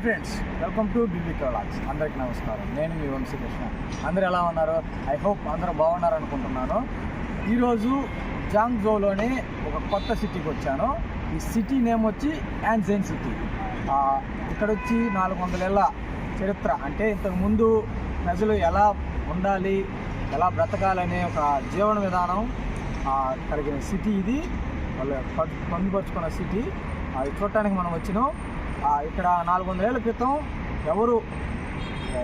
Friends, welcome to BBK vlogs. అందరికీ నమస్కారం. నేను మీ వంశీకృష్ణ. అందరూ ఎలా ఉన్నారు? ఐ హోప్ అందరూ బాగున్నారు అనుకుంటున్నాను. ఈరోజు జాంగ్జోలోనే ఒక కొత్త సిటీకి వచ్చాను. ఈ సిటీ నేమ్ వచ్చి యాన్జెన్ సిటీ. ఇక్కడ వచ్చి 400 ఏళ్ళ చరిత్ర. అంటే ఇంతకుముందు ప్రజలు ఎలా ఉండాలి, ఎలా బ్రతకాలనే ఒక జీవన విధానం కలిగిన సిటీ ఇది. వాళ్ళు పొందుపరుచుకున్న సిటీ. అది చూడటానికి మనం వచ్చినాం. ఇక్కడ 400 ఏళ్ళ క్రితం ఎవరు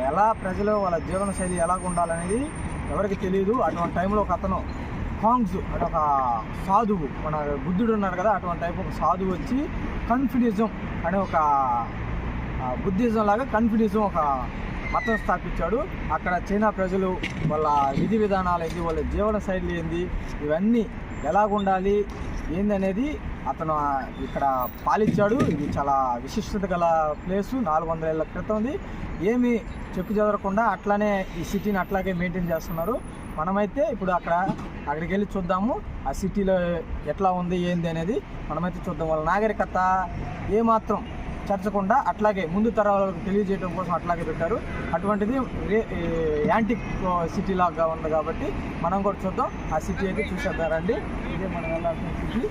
ఎలా ప్రజలు వాళ్ళ జీవనశైలి ఎలా ఉండాలనేది ఎవరికి తెలియదు. అటువంటి టైంలో ఒక అతను హాంగ్స్ అంటే ఒక సాధువు, మన బుద్ధుడు ఉన్నారు కదా, అటువంటి టైపు ఒక సాధువు వచ్చి కన్ఫ్యూనిజం అనే ఒక బుద్ధిజం లాగా కన్ఫ్యూనిజం ఒక మతం స్థాపించాడు. అక్కడ చైనా ప్రజలు వాళ్ళ విధి విధానాలు ఏంది, వాళ్ళ జీవన శైలి ఏంది, ఇవన్నీ ఎలాగుండాలి ఏందనేది అతను ఇక్కడ పాలించాడు. ఇది చాలా విశిష్టత గల ప్లేసు. 400 ఏళ్ళ క్రితంది. ఏమి చెప్పు చెదరకుండా అట్లానే ఈ సిటీని అట్లాగే మెయింటైన్ చేస్తున్నారు. మనమైతే ఇప్పుడు అక్కడికి వెళ్ళి చూద్దాము ఆ సిటీలో ఎట్లా ఉంది ఏంది అనేది మనమైతే చూద్దాం. వాళ్ళ నాగరికత ఏమాత్రం చర్చకుండా అట్లాగే ముందు తరాలకు తెలియజేయడం కోసం అట్లాగే పెట్టారు. అటువంటిది యాంటిక్ సిటీ లాగా ఉంది కాబట్టి మనం కూడా చూద్దాం. ఆ సిటీ అయితే చూసేద్దారండి. ఇదే మనం వెళ్ళాల్సిన సిటీ.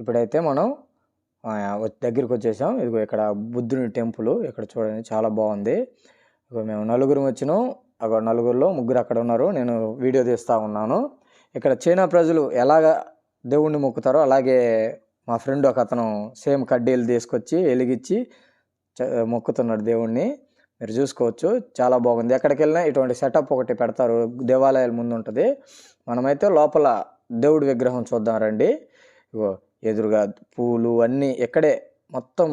ఇప్పుడైతే మనం దగ్గరికి వచ్చేసాం. ఇదిగో ఇక్కడ బుద్ధుని టెంపుల్. ఇక్కడ చూడండి చాలా బాగుంది. ఇగో మేము నలుగురు వచ్చినాం. నలుగురిలో ముగ్గురు అక్కడ ఉన్నారు. నేను వీడియో తీస్తూ ఉన్నాను. ఇక్కడ చైనా ప్రజలు ఎలాగ దేవుణ్ణి మొక్కుతారో అలాగే మా ఫ్రెండ్ ఒక అతను సేమ్ కడ్డీలు తీసుకొచ్చి వెలిగించి మొక్కుతున్నాడు దేవుణ్ణి. మీరు చూసుకోవచ్చు, చాలా బాగుంది. ఎక్కడికి వెళ్ళినా ఇటువంటి సెటప్ ఒకటి పెడతారు. దేవాలయాల ముందు ఉంటుంది. మనమైతే లోపల దేవుడి విగ్రహం చూద్దాం రండి. ఇగో ఎదురుగా పూలు అన్నీ ఇక్కడే మొత్తం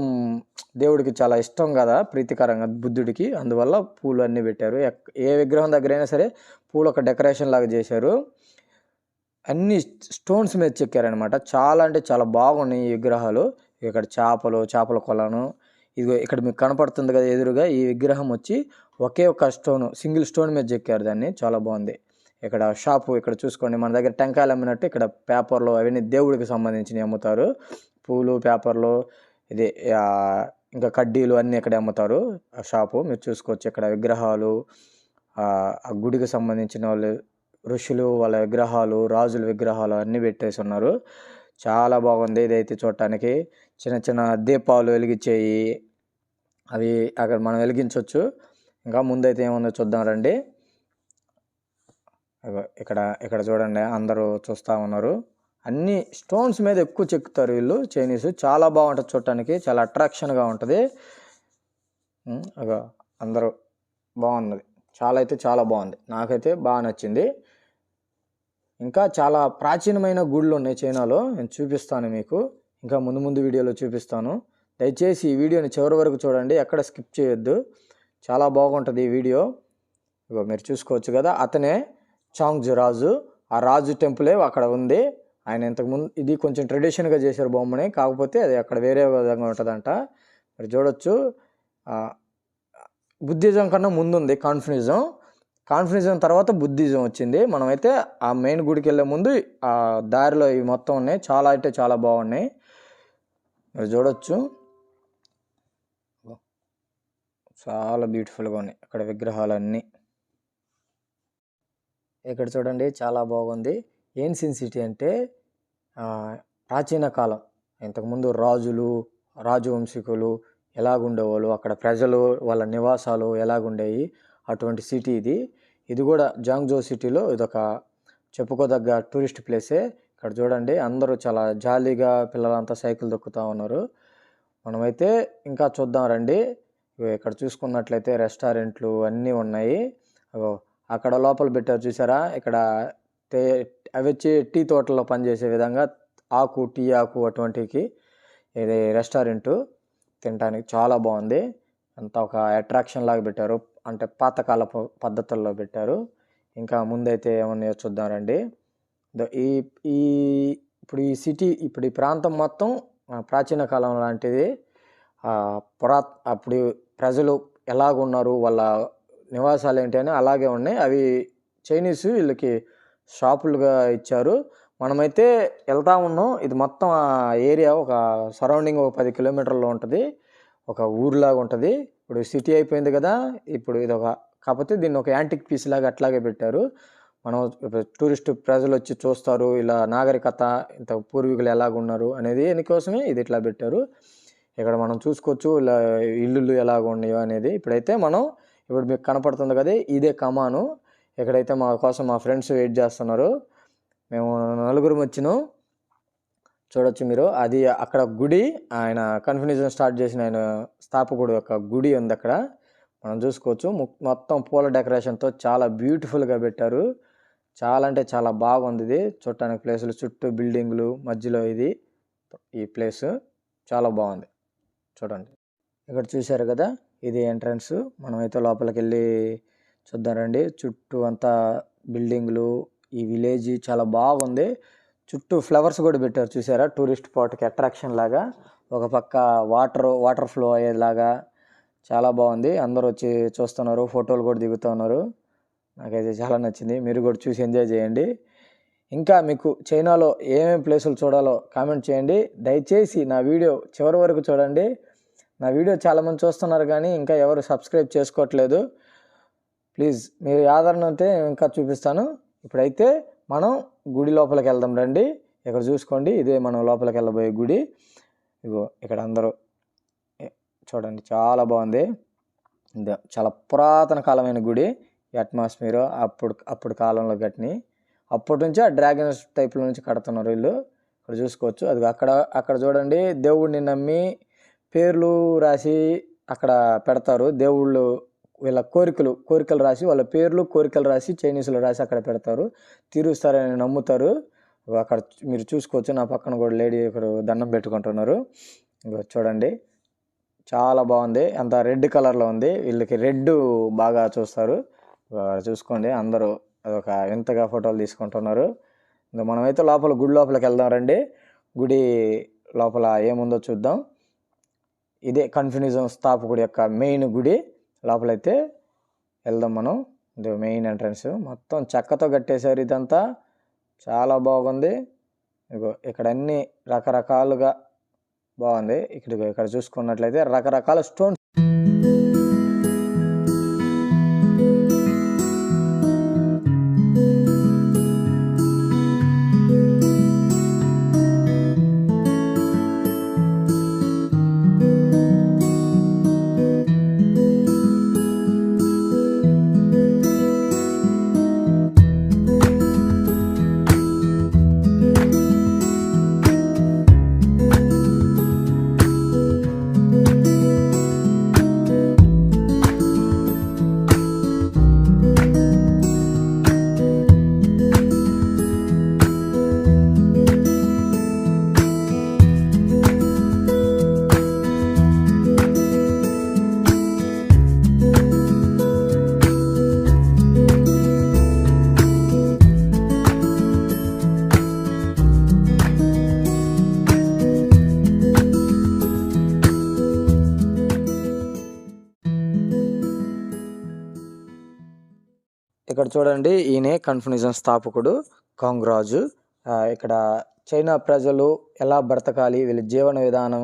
దేవుడికి చాలా ఇష్టం కదా, ప్రీతికరంగా బుద్ధుడికి. అందువల్ల పూలు అన్నీ పెట్టారు. ఏ విగ్రహం దగ్గర అయినా సరే పూలు ఒక డెకరేషన్ లాగా చేశారు. అన్ని స్టోన్స్ మీద చెక్కారనమాట. చాలా అంటే చాలా బాగున్నాయి ఈ విగ్రహాలు. ఇక్కడ చేపల కొలను. ఇదిగో ఇక్కడ మీకు కనపడుతుంది కదా ఎదురుగా, ఈ విగ్రహం వచ్చి ఒకే ఒక సింగిల్ స్టోన్ మీద చెక్కారు దాన్ని. చాలా బాగుంది. ఇక్కడ షాపు ఇక్కడ చూసుకోండి. మన దగ్గర టెంకాయలు అమ్మినట్టు ఇక్కడ పేపర్లు అవన్నీ దేవుడికి సంబంధించినవి అమ్ముతారు. పూలు, పేపర్లు, ఇది ఇంకా కడ్డీలు అన్నీ ఇక్కడ అమ్ముతారు ఆ షాపు. మీరు చూసుకోవచ్చు. ఇక్కడ విగ్రహాలు, ఆ గుడికి సంబంధించిన వాళ్ళు ఋషులు వాళ్ళ విగ్రహాలు, రాజుల విగ్రహాలు అన్నీ పెట్టేసి ఉన్నారు. చాలా బాగుంది. ఇదైతే చూడటానికి చిన్న చిన్న దీపాలు వెలిగించేయి, అవి అక్కడ మనం వెలిగించవచ్చు. ఇంకా ముందైతే ఏముందో చూద్దాం రండి. ఇక్కడ చూడండి, అందరూ చూస్తూ ఉన్నారు. అన్ని స్టోన్స్ మీద ఎక్కువ చెక్కుతారు వీళ్ళు చైనీస్. చాలా బాగుంటుంది చూడటానికి, చాలా అట్రాక్షన్గా ఉంటుంది. అందరూ బాగున్నది. చాలా బాగుంది. నాకైతే బాగా నచ్చింది. ఇంకా చాలా ప్రాచీనమైన గుళ్ళు ఉన్నాయి చైనాలో. నేను చూపిస్తాను మీకు, ఇంకా ముందు వీడియోలో చూపిస్తాను. దయచేసి ఈ వీడియోని చివరి వరకు చూడండి, ఎక్కడ స్కిప్ చేయొద్దు. చాలా బాగుంటుంది ఈ వీడియో. ఇగో మీరు చూసుకోవచ్చు కదా, అతనే చాంగ్జు రాజు. ఆ రాజు టెంపులే అక్కడ ఉంది. ఆయన ఇంతకుముందు ఇది కొంచెం ట్రెడిషన్గా చేశారు బొమ్మని, కాకపోతే అది అక్కడ వేరే విధంగా ఉంటుందంట. మీరు చూడొచ్చు. బుద్ధిజం కన్నా ముందుంది కాన్ఫ్యూజన్ తర్వాత బుద్ధిజం వచ్చింది. మనమైతే ఆ మెయిన్ గుడికి వెళ్ళే ముందు ఆ దారిలో ఇవి మొత్తం ఉన్నాయి. చాలా అంటే చాలా బాగున్నాయి. మీరు చూడొచ్చు, చాలా బ్యూటిఫుల్గా ఉన్నాయి అక్కడ విగ్రహాలన్నీ. ఇక్కడ చూడండి, చాలా బాగుంది. ఏన్షియన్ సిటీ అంటే ప్రాచీన కాలం, ఇంతకుముందు రాజవంశీకులు ఎలాగుండేవాళ్ళు, అక్కడ ప్రజలు వాళ్ళ నివాసాలు ఎలాగుండేవి, అటువంటి సిటీ ఇది కూడా జాంగ్జో సిటీలో ఇదొక చెప్పుకోదగ్గ టూరిస్ట్ ప్లేసే. ఇక్కడ చూడండి, అందరూ చాలా జాలీగా పిల్లలంతా సైకిల్ దొక్కుతూ ఉన్నారు. మనమైతే ఇంకా చూద్దాం రండి. ఇక్కడ చూసుకున్నట్లయితే రెస్టారెంట్లు అన్నీ ఉన్నాయి. అక్కడ లోపల పెట్టారు చూసారా, ఇక్కడ అవి వచ్చి టీ తోటల్లో పనిచేసే విధంగా టీ ఆకు అటువంటికి ఇది రెస్టారెంటు. తినడానికి చాలా బాగుంది. అంతా ఒక అట్రాక్షన్ లాగా పెట్టారు, అంటే పాతకాల పద్ధతుల్లో పెట్టారు. ఇంకా ముందైతే ఏమన్నాయో చూద్దాం రండి. ఇప్పుడు ఈ సిటీ, ఇప్పుడు ఈ ప్రాంతం మొత్తం ప్రాచీన కాలం లాంటిది. అప్పుడు ప్రజలు ఎలాగున్నారు, వాళ్ళ నివాసాలు ఏంటి అని అలాగే ఉన్నాయి. అవి చైనీస్ వీళ్ళకి షాపులుగా ఇచ్చారు. మనమైతే వెళ్తా ఉన్నాం. ఇది మొత్తం ఆ ఏరియా ఒక సరౌండింగ్ ఒక 10 కిలోమీటర్లో ఉంటుంది, ఒక ఊర్లాగా ఉంటుంది. ఇప్పుడు సిటీ అయిపోయింది కదా, ఇప్పుడు ఇది కాకపోతే దీన్ని ఒక యాంటిక్ పీస్ లాగా అట్లాగే పెట్టారు. మనం టూరిస్ట్ ప్రజలు వచ్చి చూస్తారు, ఇలా నాగరికత ఇంత పూర్వీకులు ఎలాగున్నారు అనేది దీనికోసమే ఇది ఇట్లా పెట్టారు. ఇక్కడ మనం చూసుకోవచ్చు ఇలా ఇల్లులు ఎలాగ ఉన్నాయో అనేది. ఇప్పుడైతే ఇప్పుడు మీకు కనపడుతుంది కదా, ఇదే కమాను. ఇక్కడైతే మా కోసం మా ఫ్రెండ్స్ వెయిట్ చేస్తున్నారు. మేము 4 వచ్చినాం. చూడొచ్చు మీరు, అది అక్కడ గుడి, ఆయన కన్ఫ్యూజన్ స్టార్ట్ చేసిన ఆయన స్థాపకుడు యొక్క గుడి ఉంది అక్కడ, మనం చూసుకోవచ్చు. మొత్తం పూల డెకరేషన్తో చాలా బ్యూటిఫుల్గా పెట్టారు. చాలా అంటే చాలా బాగుంది ఇది చూడటానికి. ప్లేసులు చుట్టూ బిల్డింగులు, మధ్యలో ఈ ప్లేస్ చాలా బాగుంది. చూడండి, ఇక్కడ చూశారు కదా, ఇది ఎంట్రన్స్. మనమైతే లోపలికి వెళ్ళి చూద్దాం రండి. చుట్టూ అంతా బిల్డింగులు, ఈ విలేజ్ చాలా బాగుంది. చుట్టూ ఫ్లవర్స్ కూడా పెట్టారు చూసారా, టూరిస్ట్ స్పాట్కి అట్రాక్షన్ లాగా. ఒక పక్క వాటర్ ఫ్లో అయ్యేలాగా చాలా బాగుంది. అందరూ వచ్చి చూస్తున్నారు, ఫోటోలు కూడా దిగుతూ ఉన్నారు. నాకైతే చాలా నచ్చింది. మీరు కూడా చూసి ఎంజాయ్ చేయండి. ఇంకా మీకు చైనాలో ఏమేమి ప్లేసులు చూడాలో కామెంట్ చేయండి. దయచేసి నా వీడియో చివరి వరకు చూడండి. నా వీడియో చాలామంది చూస్తున్నారు కానీ ఇంకా ఎవరు సబ్స్క్రైబ్ చేసుకోవట్లేదు. ప్లీజ్ మీరు ఆదరణ ఉంటే ఇంకా చూపిస్తాను. ఇప్పుడైతే మనం గుడి లోపలికి వెళ్దాం రండి. ఇక్కడ చూసుకోండి, ఇదే మనం లోపలికి వెళ్ళబోయే గుడి. ఇక్కడ అందరూ చూడండి, చాలా బాగుంది. చాలా పురాతన కాలమైన గుడి. అట్మాస్ఫియర్ అప్పుడు కాలంలో కట్టిని, అప్పటి నుంచి ఆ డ్రాగన్స్ టైప్లో నుంచి కడుతున్నారు వీళ్ళు. ఇక్కడ చూసుకోవచ్చు, అది అక్కడ చూడండి, దేవుడిని నమ్మి పేర్లు రాసి అక్కడ పెడతారు. దేవుళ్ళు వీళ్ళ కోరికలు రాసి, వాళ్ళ పేర్లు కోరికలు రాసి చైనీస్లో రాసి అక్కడ పెడతారు, తీరుస్తారని నమ్ముతారు. అక్కడ మీరు చూసుకోవచ్చు, నా పక్కన కూడా లేడీ ఇక్కడ దండం పెట్టుకుంటున్నారు. చూడండి, చాలా బాగుంది. అంత రెడ్ కలర్లో ఉంది. వీళ్ళకి రెడ్ బాగా చూస్తారు. చూసుకోండి, అందరూ అదొక ఎంతగా ఫోటోలు తీసుకుంటున్నారు. మనమైతే గుడి లోపలికి వెళ్దాం రండి. గుడి లోపల ఏముందో చూద్దాం. ఇదే కన్ఫ్యూజన్ స్థాపకుడి యొక్క మెయిన్ గుడి. లోపలైతే వెళ్దాం మనం. ఇది మెయిన్ ఎంట్రన్స్. మొత్తం చెక్కతో కట్టేశారు, ఇదంతా చాలా బాగుంది. ఇక్కడ అన్ని రకరకాలుగా బాగుంది. ఇక్కడ చూసుకున్నట్లయితే రకరకాల స్టోన్స్. ఇక్కడ చూడండి, ఈయనే కన్ఫ్యూజన్ స్థాపకుడు కాంగ్రాజు. ఇక్కడ చైనా ప్రజలు ఎలా బ్రతకాలి, వీళ్ళ జీవన విధానం,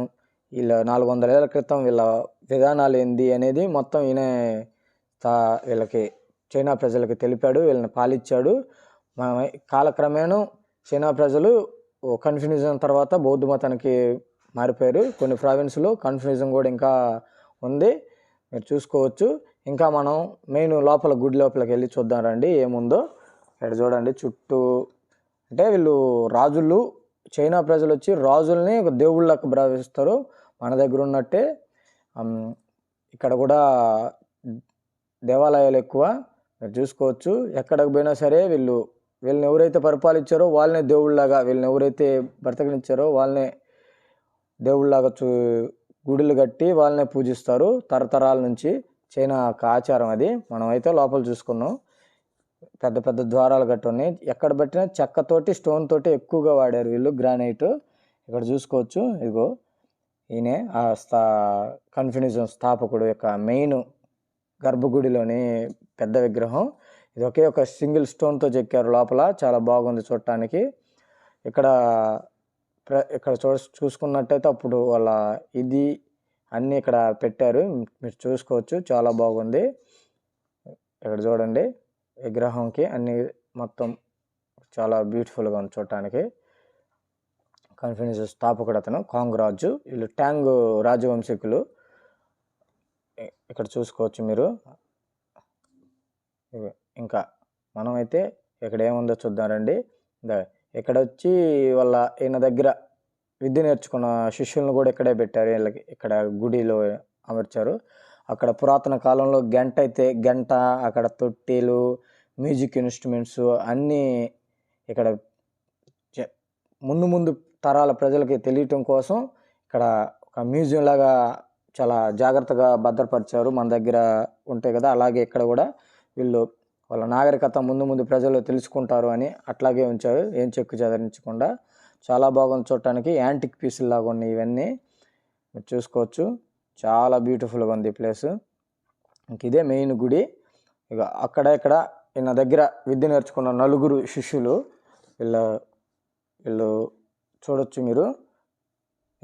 వీళ్ళ 400 ఏళ్ల క్రితం వీళ్ళ విధానాలు ఏంది అనేది మొత్తం ఈయనే వీళ్ళకి చైనా ప్రజలకి తెలిపాడు, వీళ్ళని పాలించాడు. మన కాలక్రమేణా చైనా ప్రజలు కన్ఫ్యూజన్ తర్వాత బౌద్ధ మతానికి మారిపోయారు. కొన్ని ప్రావిన్స్లో కన్ఫ్యూజన్ కూడా ఇంకా ఉంది, మీరు చూసుకోవచ్చు. ఇంకా మనం మెయిన్ లోపల గుడి లోపలికి వెళ్ళి చూద్దాం రండి ఏముందో. ఇక్కడ చూడండి చుట్టూ, అంటే వీళ్ళు రాజులు, చైనా ప్రజలు వచ్చి రాజుల్ని ఒక దేవుళ్ళకు భావిస్తారు. మన దగ్గర ఉన్నట్టే ఇక్కడ కూడా దేవాలయాలు ఎక్కువ, మీరు చూసుకోవచ్చు. ఎక్కడికి పోయినా సరే వీళ్ళని ఎవరైతే పరిపాలించారో వాళ్ళనే దేవుళ్ళలాగా, వీళ్ళని ఎవరైతే బ్రతకనిచ్చారో వాళ్ళనే దేవుళ్ళలాగా గుడులు కట్టి వాళ్ళనే పూజిస్తారు తరతరాల నుంచి. చైనా ఒక ఆచారం అది. మనం అయితే లోపల చూసుకున్నాం, పెద్ద పెద్ద ద్వారాలు కట్టి ఉన్నాయి. ఎక్కడ పెట్టినా చెక్కతోటి, స్టోన్ తోటి ఎక్కువగా వాడారు వీళ్ళు, గ్రానైట్. ఇక్కడ చూసుకోవచ్చు, ఇదిగో ఈయనే కన్ఫ్యూజన్ స్థాపకుడు యొక్క మెయిన్ గర్భగుడిలోని పెద్ద విగ్రహం. ఇది ఒకే ఒక సింగిల్ స్టోన్తో చెక్కారు లోపల, చాలా బాగుంది చూడటానికి. ఇక్కడ చూసుకున్నట్టయితే అప్పుడు వాళ్ళ ఇది అన్నీ ఇక్కడ పెట్టారు, మీరు చూసుకోవచ్చు, చాలా బాగుంది. ఇక్కడ చూడండి విగ్రహంకి అన్ని మొత్తం చాలా బ్యూటిఫుల్గా ఉంది చూడటానికి. కన్ఫ్యూజన్ స్థాపకుడు అతను కాంగ్రాజు. వీళ్ళు ట్యాంగ్ రాజవంశీకులు. ఇక్కడ చూసుకోవచ్చు మీరు. ఇంకా మనమైతే ఇక్కడ ఏముందో చూద్దాం రండి. ఇక్కడ వచ్చి ఈయన దగ్గర విద్య నేర్చుకున్న శిష్యులను కూడా ఇక్కడే పెట్టారు. వీళ్ళకి ఇక్కడ గుడిలో అమర్చారు. అక్కడ పురాతన కాలంలో గంట, అక్కడ తొట్టెలు, మ్యూజిక్ ఇన్స్ట్రుమెంట్స్ అన్నీ ఇక్కడ ముందు తరాల ప్రజలకి తెలియటం కోసం ఇక్కడ ఒక మ్యూజియం లాగా చాలా జాగ్రత్తగా భద్రపరిచారు. మన దగ్గర ఉంటాయి కదా, అలాగే ఇక్కడ కూడా వీళ్ళు వాళ్ళ నాగరికత ముందు ప్రజలు తెలుసుకుంటారు అని అట్లాగే ఉంచారు, ఏం చెక్కు చెదరించకుండా. చాలా బాగుంది చూడటానికి. యాంటిక్ పీసులు లాగా ఉన్నాయి ఇవన్నీ, మీరు చూసుకోవచ్చు. చాలా బ్యూటిఫుల్గా ఉంది ఈ ప్లేస్. ఇంక ఇదే మెయిన్ గుడి. ఇక ఇక్కడ ఈయన దగ్గర విద్య నేర్చుకున్న 4 శిష్యులు. వీళ్ళు చూడొచ్చు మీరు.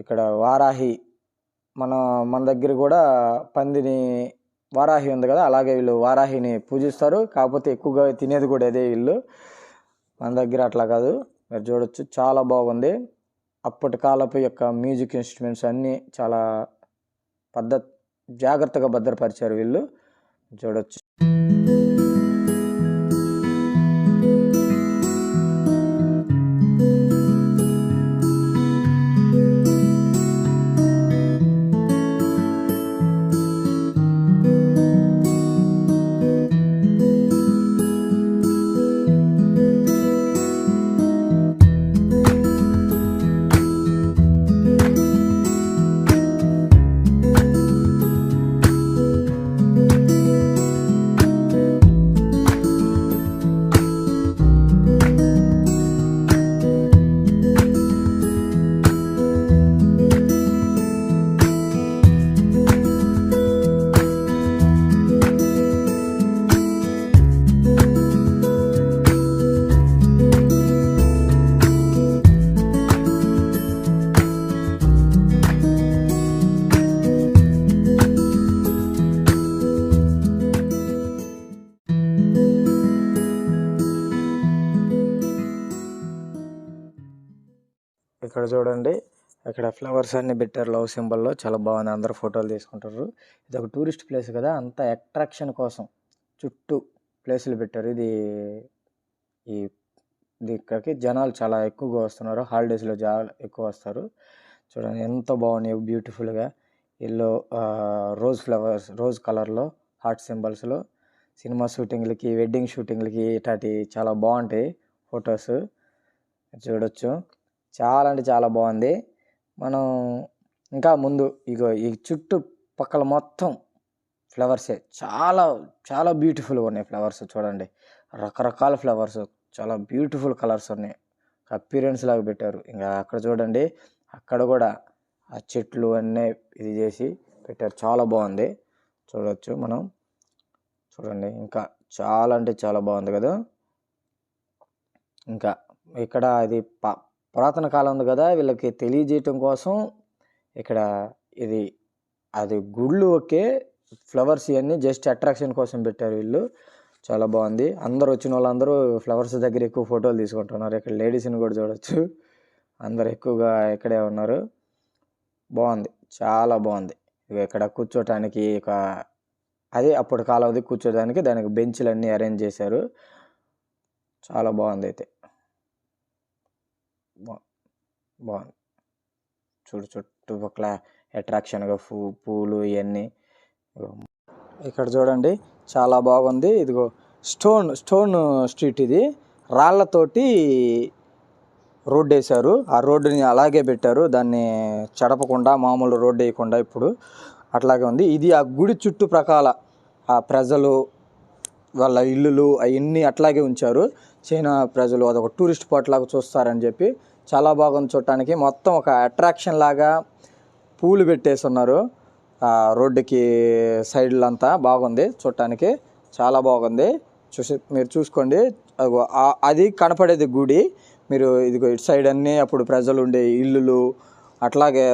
ఇక్కడ వారాహి, మన దగ్గర కూడా పందిని వారాహి ఉంది కదా, అలాగే వీళ్ళు వారాహిని పూజిస్తారు. కాకపోతే ఎక్కువగా తినేది కూడా అదే వీళ్ళు, మన దగ్గర అట్లా కాదు. మీరు చూడొచ్చు, చాలా బాగుంది. అప్పటి కాలపు యొక్క మ్యూజిక్ ఇన్స్ట్రుమెంట్స్ అన్నీ చాలా జాగ్రత్తగా భద్రపరిచారు వీళ్ళు, చూడొచ్చు. ఇక్కడ చూడండి, ఇక్కడ ఫ్లవర్స్ అన్ని పెట్టారు లవ్ సింబల్లో, చాలా బాగుంది. అందరూ ఫోటోలు తీసుకుంటారు. ఇది ఒక టూరిస్ట్ ప్లేస్ కదా, అంతా అట్రాక్షన్ కోసం చుట్టూ ప్లేసులు పెట్టారు. ఇక్కడికి జనాలు చాలా ఎక్కువగా వస్తున్నారు, హాలిడేస్లో చాలా ఎక్కువ వస్తారు. చూడండి ఎంత బాగున్నాయి బ్యూటిఫుల్గా. ఎల్లో రోజ్ ఫ్లవర్స్, రోజ్ కలర్లో హార్ట్ సింబల్స్లో. సినిమా షూటింగ్లకి, వెడ్డింగ్ షూటింగ్లకి ఇట్లాంటి చాలా బాగుంటాయి ఫొటోస్, చూడొచ్చు. చాలా అంటే చాలా బాగుంది. మనం ఇంకా ముందు ఈ చుట్టుపక్కల మొత్తం ఫ్లవర్సే, చాలా చాలా బ్యూటిఫుల్గా ఉన్నాయి ఫ్లవర్స్. చూడండి రకరకాల ఫ్లవర్స్, చాలా బ్యూటిఫుల్ కలర్స్ ఉన్నాయి, అపీరెన్స్ లాగా పెట్టారు. ఇంకా అక్కడ చూడండి, అక్కడ కూడా ఆ చెట్లు అన్నీ చేసి పెట్టారు, చాలా బాగుంది, చూడవచ్చు మనం. చూడండి ఇంకా చాలా అంటే చాలా బాగుంది కదా. ఇంకా ఇక్కడ అది పురాతన కాలం ఉంది కదా, వీళ్ళకి తెలియజేయటం కోసం ఇక్కడ ఇది అది గుళ్ళు ఓకే, ఫ్లవర్స్ ఇవన్నీ జస్ట్ అట్రాక్షన్ కోసం పెట్టారు వీళ్ళు. చాలా బాగుంది. అందరు వచ్చిన వాళ్ళందరూ ఫ్లవర్స్ దగ్గర ఎక్కువ ఫోటోలు తీసుకుంటున్నారు. ఇక్కడ లేడీస్ని కూడా చూడొచ్చు, అందరు ఎక్కువగా ఇక్కడే ఉన్నారు. బాగుంది, చాలా బాగుంది. ఇక్కడ కూర్చోటానికి అదే అప్పటి కాలంది కూర్చోడానికి దానికి బెంచ్లు అన్నీ అరేంజ్ చేశారు. చాలా బాగుంది. అయితే బాగుంది. చూడు చుట్టుపక్కల అట్రాక్షన్గా పూలు ఇవన్నీ. ఇక్కడ చూడండి చాలా బాగుంది. ఇదిగో స్టోన్ స్ట్రీట్, ఇది రాళ్లతోటి రోడ్డు వేశారు. ఆ రోడ్డుని అలాగే పెట్టారు, దాన్ని చెడపకుండా మామూలు రోడ్డు వేయకుండా ఇప్పుడు అట్లాగే ఉంది. ఇది ఆ గుడి చుట్టుప్రక్కల ఆ ప్రజలు వాళ్ళ ఇల్లులు అవన్నీ అట్లాగే ఉంచారు. చైనా ప్రజలు అదొక టూరిస్ట్ స్పాట్ లాగా చూస్తారని చెప్పి చాలా బాగుంది చూడటానికి. మొత్తం ఒక అట్రాక్షన్ లాగా పూలు పెట్టేసి ఉన్నారు ఆ రోడ్డుకి సైడ్లంతా. బాగుంది చూడటానికి, చాలా బాగుంది. మీరు చూసుకోండి, అది కనపడేది గుడి. మీరు ఇదిగో ఇటు సైడ్ అన్నీ అప్పుడు ప్రజలు ఉండే ఇల్లులు అట్లాగే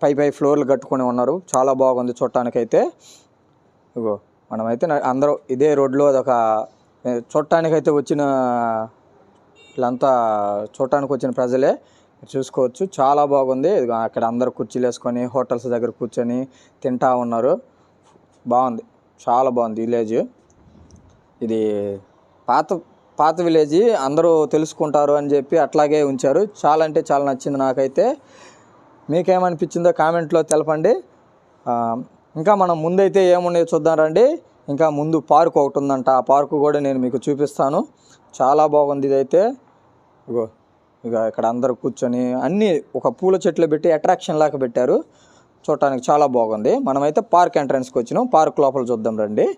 పై ఫ్లోర్లు కట్టుకొని ఉన్నారు. చాలా బాగుంది చూడటానికైతే. ఇగో మనమైతే అందరూ ఇదే రోడ్లో అదొక చూడటానికైతే వచ్చిన వీళ్ళంతా చూడటానికి వచ్చిన ప్రజలే, చూసుకోవచ్చు. చాలా బాగుంది. ఇదిగో అక్కడ అందరూ కుర్చీలు వేసుకొని హోటల్స్ దగ్గర కూర్చొని తింటా ఉన్నారు. బాగుంది, చాలా బాగుంది విలేజ్. ఇది పాత విలేజ్, అందరూ తెలుసుకుంటారు అని చెప్పి అట్లాగే ఉంచారు. చాలా అంటే చాలా నచ్చింది నాకైతే. మీకేమనిపించిందో కామెంట్లో తెలపండి. ఇంకా మనం ముందైతే ఏమున్నాయో చూద్దాం రండి. ఇంకా ముందు పార్క్ ఒకటి ఉందంట, ఆ పార్కు కూడా నేను మీకు చూపిస్తాను. చాలా బాగుంది ఇదైతే. ఇక ఇక్కడ అందరూ కూర్చొని అన్నీ ఒక పూల చెట్లు పెట్టి అట్రాక్షన్ లాగా పెట్టారు. చూడటానికి చాలా బాగుంది. మనమైతే పార్క్ ఎంట్రన్స్కి వచ్చినాం. పార్క్ లోపల చూద్దాం రండి.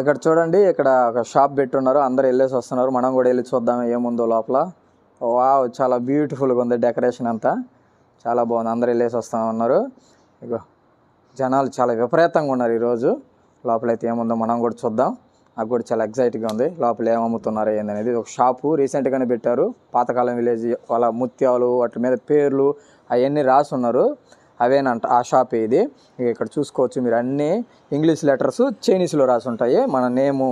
ఇక్కడ చూడండి, ఇక్కడ ఒక షాప్ పెట్టున్నారు. అందరూ వెళ్ళేసి వస్తున్నారు. మనం కూడా వెళ్ళి చూద్దాం ఏముందో లోపల. వావ్, చాలా బ్యూటిఫుల్గా ఉంది డెకరేషన్ అంతా, చాలా బాగుంది. అందరూ వెళ్ళేసి వస్తూ ఉన్నారు. ఇగో జనాలు చాలా విపరీతంగా ఉన్నారు ఈరోజు. లోపలైతే ఏముందో మనం కూడా చూద్దాం. నాకు కూడా చాలా ఎగ్జైట్గా ఉంది లోపల ఏమమ్ముతున్నారో ఏందనేది. ఒక షాపు రీసెంట్గానే పెట్టారు. పాతకాలం విలేజ్ వాళ్ళ ముత్యాలు వాటి మీద పేర్లు అవన్నీ రాసి ఉన్నారు. అవేనంట ఆ షాప్ ఇది. ఇక్కడ చూసుకోవచ్చు మీరు, అన్నీ ఇంగ్లీష్ లెటర్స్ చైనీస్లో రాసి ఉంటాయి. మన నేము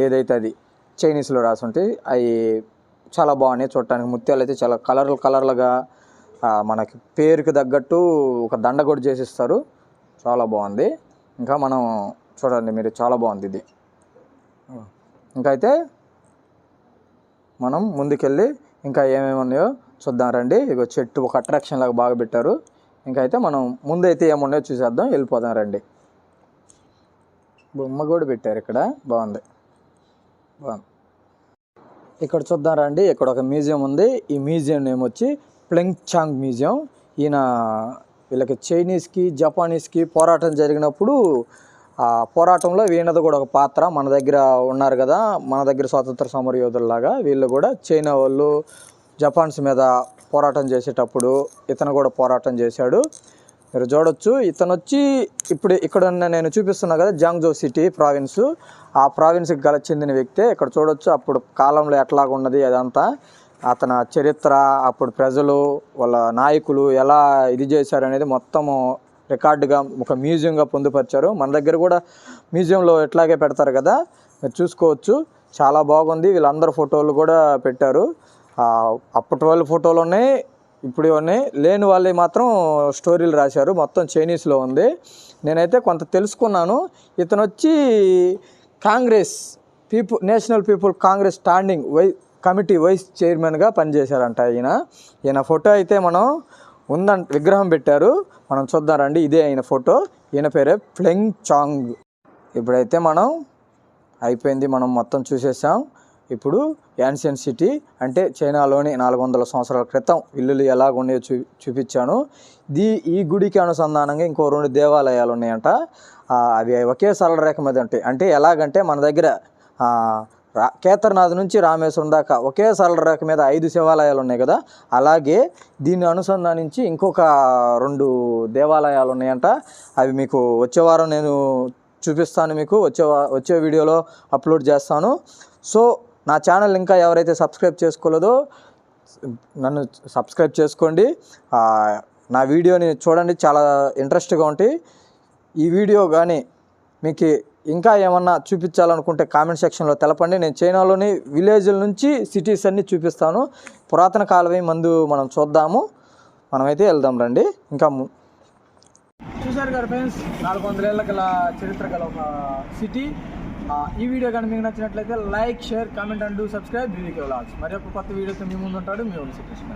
ఏదైతే అది చైనీస్లో రాసి ఉంటాయి. అవి చాలా బాగున్నాయి చూడటానికి. ముత్యాలు అయితే చాలా కలర్లుగా మనకి పేరుకి తగ్గట్టు ఒక దండ కూడా చేసిస్తారు. చాలా బాగుంది. ఇంకా మనం చూడండి మీరు, చాలా బాగుంది ఇది. ఇంకా అయితే మనం ముందుకెళ్ళి ఇంకా ఏమేమి ఉన్నాయో చూద్దాం రండి. ఇగో చెట్టు ఒక అట్రాక్షన్ లాగా బాగా పెట్టారు. ఇంకా అయితే మనం ముందైతే ఏమున్నాయో చూసేద్దాం, వెళ్ళిపోదాం రండి. బొమ్మ కూడా పెట్టారు ఇక్కడ, బాగుంది. ఇక్కడ చూద్దాం రండి. ఇక్కడ ఒక మ్యూజియం ఉంది. ఈ మ్యూజియం నేమ్ వచ్చి ప్లెంగ్చాంగ్ మ్యూజియం. ఈయన వీళ్ళకి చైనీస్కి జపానీస్కి పోరాటం జరిగినప్పుడు ఆ పోరాటంలో వీళ్ళది కూడా ఒక పాత్ర. మన దగ్గర ఉన్నారు కదా, మన దగ్గర స్వాతంత్ర సమర యోధుల్లాగా వీళ్ళు కూడా చైనా వాళ్ళు జపాన్స్ మీద పోరాటం చేసేటప్పుడు ఇతను కూడా పోరాటం చేశాడు. మీరు చూడొచ్చు. ఇతను వచ్చి ఇప్పుడు ఇక్కడ నేను చూపిస్తున్నా కదా జాంగ్జో సిటీ ప్రావిన్స్, ఆ ప్రావిన్స్కి చెందిన వ్యక్తే. ఇక్కడ చూడొచ్చు అప్పుడు కాలంలో ఎట్లాగా ఉన్నది అదంతా, అతని చరిత్ర, అప్పుడు ప్రజలు వాళ్ళ నాయకులు ఎలా ఇది చేశారు అనేది మొత్తము రికార్డుగా ఒక మ్యూజియంగా పొందుపరిచారు. మన దగ్గర కూడా మ్యూజియంలో ఎట్లాగే పెడతారు కదా, మీరు చూసుకోవచ్చు. చాలా బాగుంది. వీళ్ళందరూ ఫోటోలు కూడా పెట్టారు. అప్పటి వాళ్ళ ఫోటోలు ఉన్నాయి, ఇప్పుడు ఉన్నాయి. లేని వాళ్ళే మాత్రం స్టోరీలు రాశారు. మొత్తం చైనీస్లో ఉంది. నేనైతే కొంత తెలుసుకున్నాను. ఇతను వచ్చి Congress National People Congress Standing Committee vice చైర్మన్గా పనిచేశారంట ఈయన ఫోటో అయితే మనం విగ్రహం పెట్టారు, మనం చూద్దాం రండి. ఇదే ఆయన ఫోటో. ఈయన పేరే ప్లెంగ్చాంగ్. ఇప్పుడైతే మనం అయిపోయింది, మనం మొత్తం చూసేసాం. ఇప్పుడు యాన్షియన్ సిటీ అంటే చైనాలోని 400 సంవత్సరాల క్రితం ఇల్లులు ఎలాగున్నాయో చూపించాను. ఈ గుడికి అనుసంధానంగా ఇంకో 2 దేవాలయాలు ఉన్నాయంట. అవి ఒకే సరళరేఖ మీద ఉంటాయి. అంటే ఎలాగంటే మన దగ్గర కేదార్నాథ్ నుంచి రామేశ్వరం దాకా ఒకే సరళరేఖ మీద 5 శివాలయాలు ఉన్నాయి కదా, అలాగే దీన్ని అనుసంధానించి ఇంకొక 2 దేవాలయాలు ఉన్నాయంట. అవి మీకు వచ్చే వారం నేను చూపిస్తాను, మీకు వచ్చే వీడియోలో అప్లోడ్ చేస్తాను. సో నా ఛానల్ ఇంకా ఎవరైతే సబ్స్క్రైబ్ చేసుకోలేదో నన్ను సబ్స్క్రైబ్ చేసుకోండి. నా వీడియోని చూడండి, చాలా ఇంట్రెస్ట్గా ఉంటాయి. ఈ వీడియో కానీ మీకు ఇంకా ఏమన్నా చూపించాలనుకుంటే కామెంట్ సెక్షన్లో తెలపండి. నేను చైనాలోని విలేజ్ల నుంచి సిటీస్ అన్నీ చూపిస్తాను. పురాతన కాలమే ముందు మనం చూద్దాము, మనమైతే వెళ్దాం రండి. ఇంకా చూశారు కదా ఫ్రెండ్స్, 400 ఏళ్ళ గల చరిత్ర గల ఒక సిటీ. ఈ వీడియో కానీ మీకు నచ్చినట్లయితే like, share, comment and subscribe BVK Vlogs. మరి ఒక కొత్త వీడియోతో మీ ముందు ఉంటాడు మీ వంశీ కృష్ణ.